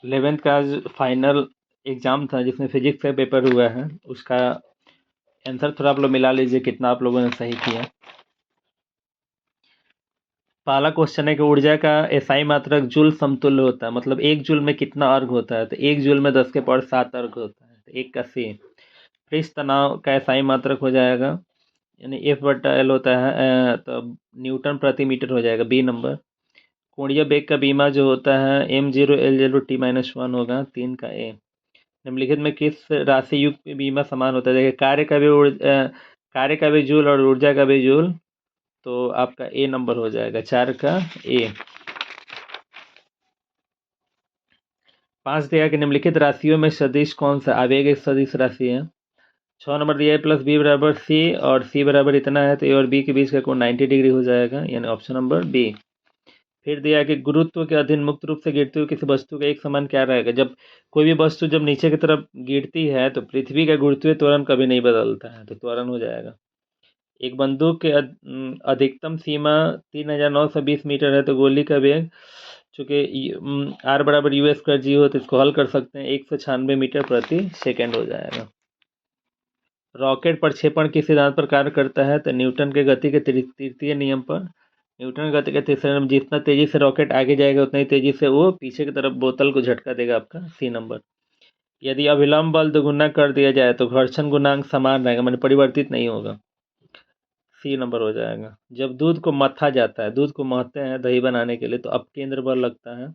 11th का आज final exam था जिसमें फिजिक्स का पेपर हुआ है। उसका आंसर थोड़ा आप लोग मिला लीजिए कितना आप लोगों ने सही किया। पहला क्वेश्चन है कि ऊर्जा का एसआई मात्रक जूल समतुल्य होता है, मतलब एक जूल में कितना अर्घ होता है। तो एक जूल में 10 के पावर 7 अर्घ होता है। तो एक का सी। पृष्ठ तनाव का एसआई मात्रक हो जाएगा, यानी F/L होता है, तो न्यूटन प्रति मीटर हो जाएगा, बी नंबर। कोणीय बेग का बीमा जो होता है M0L0T-1 होगा, 3 का ए। निम्नलिखित में किस राशि युक्त बीमा समान होता है। देखिए कार्य का भी जूल और ऊर्जा का भी जूल, तो आपका ए नंबर हो जाएगा, 4 का ए। 5 दिया कि निम्नलिखित राशियों में सदिश कौन सा आवेग एक सदिश राशि है। 6 नंबर दिया है प्लस बी बराबर सी और सी बराबर इतना है, तो ए और बी के बीच का कोण 90 डिग्री हो जाएगा, यानी ऑप्शन नंबर बी। फिर दिया है कि गुरुत्व के अधीन मुक्त रूप से गिरती हुई किसी वस्तु का एक समान क्या रहेगा। जब कोई भी वस्तु जब नीचे की तरफ गिरती है तो पृथ्वी का गुरुत्वीय त्वरण कभी नहीं बदलता है, तो त्वरण हो जाएगा। एक बंदूक के अधिकतम सीमा 3920 मीटर है, तो गोली का वेग चूंकि आर बराबर यू स्क्वायर जी हो, तो इसको हल कर सकते हैं, 196 मीटर प्रति सेकेंड हो जाएगा। रॉकेट प्रक्षेपण किस सिद्धांत पर कार्य करता है, तो न्यूटन के गति के तृतीय नियम पर। न्यूटन के गति के तीसरे नियम, जितना तेजी से रॉकेट आगे जाएगा उतना ही तेजी से वो पीछे की तरफ बोतल को झटका देगा, आपका सी नंबर। यदि अभिलंब बल दोगुना कर दिया जाए तो घर्षण गुणांक समान रहेगा, मैंने परिवर्तित नहीं होगा, सी नंबर हो जाएगा। जब दूध को मथा जाता है, दूध को महते हैं दही बनाने के लिए, तो अब केंद्र बल लगता है।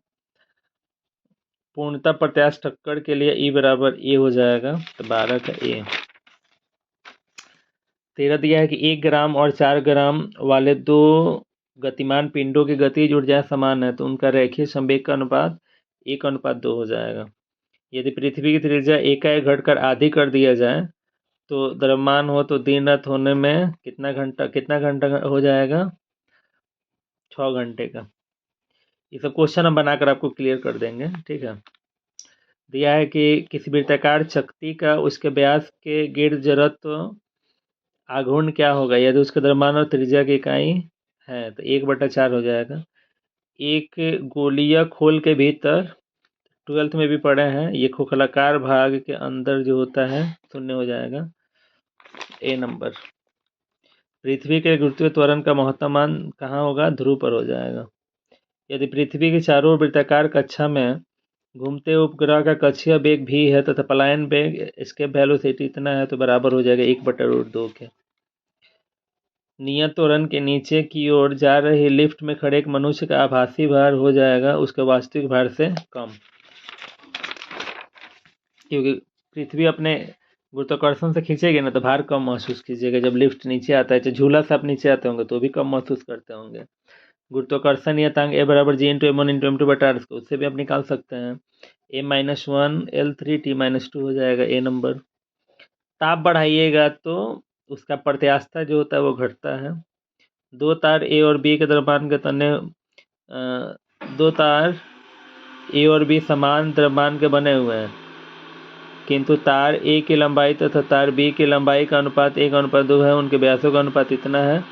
पूर्णतः प्रत्यास्थ टक्कर के लिए ई बराबर ए हो जाएगा, तो 12 का ए। 13 दिया है कि 1 ग्राम और 4 ग्राम वाले दो गतिमान पिंडों की गतिज ऊर्जा समान है, तो उनका रेखीय संवेग का अनुपात 1:2 हो जाएगा। यदि पृथ्वी की त्रिज्या एकाएक घटकर आधी कर दिया जाए तो द्रव्यमान हो तो दिन रात होने में कितना घंटा हो जाएगा, 6 घंटे का। ये सब क्वेश्चन हम बनाकर आपको क्लियर कर देंगे, ठीक है। दिया है कि किसी वृत्ताकार चकती का उसके व्यास के गिर्द जड़त्व आघूर्ण क्या होगा यदि उसके द्रव्यमान और त्रिज्या की इकाई है, तो 1/4 हो जाएगा। एक गोलीय खोल के भीतर 12th में भी पढ़े हैं, ये खोखलाकार भाग के अंदर जो होता है 0 हो जाएगा, ए नंबर। पृथ्वी के गुरुत्वीय त्वरण का महत्तम मान कहाँ होगा, ध्रुव पर हो जाएगा। यदि पृथ्वी के चारों ओर वृत्ताकार कक्षा में घूमते उपग्रह का कक्षीय वेग भी है तथा पलायन वेग एस्केप वेलोसिटी इतना है, तो बराबर हो जाएगा 1/2 के। नियत त्वरण के नीचे की ओर जा रही लिफ्ट में खड़े एक मनुष्य का आभासी भार हो जाएगा उसके वास्तविक भार से कम, क्योंकि पृथ्वी अपने गुरुत्वाकर्षण से खींचेगी ना, तो भार कम महसूस कीजिएगा। जब लिफ्ट नीचे आता है, तो झूला से आप नीचे आते होंगे तो भी कम महसूस करते होंगे। गुरुत्वाकर्षण नियतांक ए बराबर G into M one into M two बटा आर, उससे भी आप निकाल सकते हैं। A-1L3T-2 हो जाएगा, ए नंबर। ताप बढ़ाइएगा तो उसका प्रत्यास्था जो होता है वो घटता है। दो तार ए और बी के द्रव्यमान के तने दो तार ए और बी समान द्रव्यमान के बने हुए हैं, किंतु तार ए की लंबाई तथा तार बी की लंबाई का अनुपात 1:2 है, उनके व्यासों का अनुपात इतना है,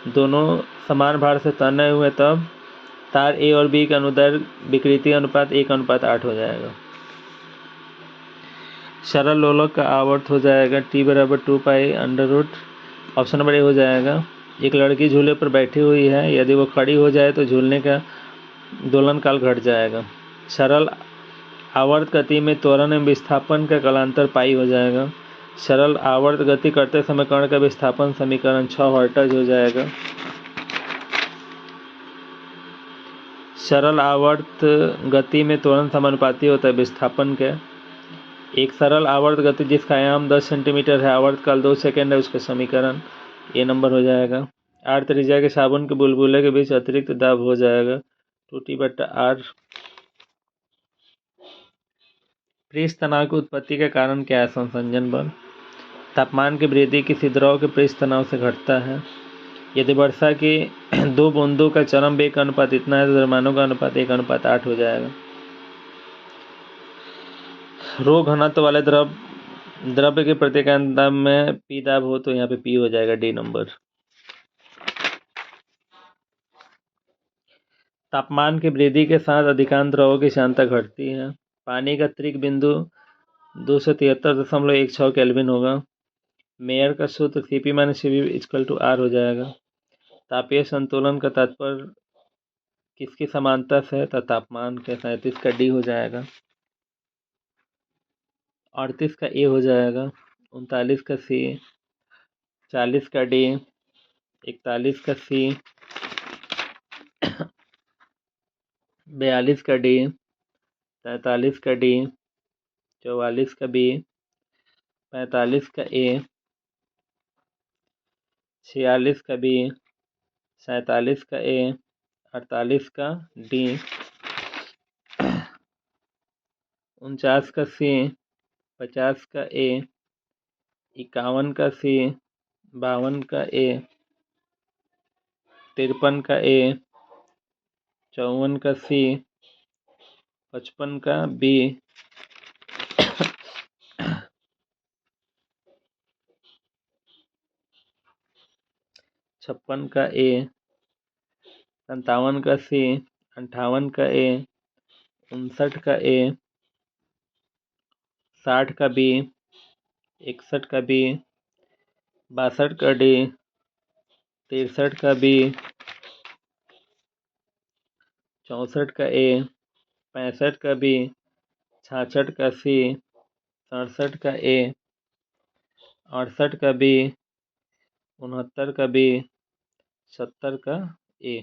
दोनों समान भार से तने हुए, तब तार ए और बी का अनुदैर्घ्य विकृति अनुपात 1:8 हो जाएगा। सरल लोलक का आवर्त हो जाएगा T बराबर 2π√, ऑप्शन नंबर ए हो जाएगा। एक लड़की झूले पर बैठी हुई है, यदि वो खड़ी हो जाए तो झूलने का दोलन काल घट जाएगा। सरल आवर्त गति में त्वरण एवं विस्थापन का कालांतर पाई हो जाएगा। सरल आवर्त गति करते समय कण का विस्थापन समीकरण 6 हर्ट्ज हो जाएगा। सरल आवर्त गति में त्वरण समानुपाती होता है विस्थापन के। एक सरल आवर्त गति जिसका आयाम 10 सेंटीमीटर है, आवर्त काल 2 सेकेंड है, उसका समीकरण ए नंबर हो जाएगा। आर त्रिज्या के साबुन के बुलबुले के बीच अतिरिक्त दाब हो जाएगा 2T/r। पृष्ठ तनाव की उत्पत्ति का कारण क्या है, संसंजन बल। तापमान की वृद्धि किसी द्रव के पृष्ठ तनाव से घटता है। यदि वर्षा की 2 बूंदों का चरम वेग का अनुपात इतना है, तो द्रव्यमानों का अनुपात 1:8 हो जाएगा। रो घनत्व वाले द्रव्य के प्रत्येक दाब में पी दाब हो, तो यहाँ पे पी हो जाएगा, डी नंबर। तापमान की वृद्धि के साथ अधिकांश द्रवों की सांद्रता घटती है। पानी का त्रिक बिंदु 273.16 केल्विन होगा। मेयर का सूत्र Cp - Cv = R हो जाएगा। तापीय संतुलन का तात्पर्य किसकी समानता से है? तो तापमान के। 37 का D हो जाएगा। 38 का A हो जाएगा। 39 का C, 40 का D, 41 का C, 42 का D, 43 का D, 44 का B, 45 का A, 46 का B, 47 का A, 48 का D, 49 का C, 50 का A, 51 का C, 52 का A, 53 का A, 54 का C, 55 का B, 56 का A, 57 का C, 58 का A, 59 का A, 60 का B, 61 का B, 62 का D, 63 का B, 64 का A, 65 का B, 66 का C, 67 का A, 68 का B, 69 का B, 70 का A।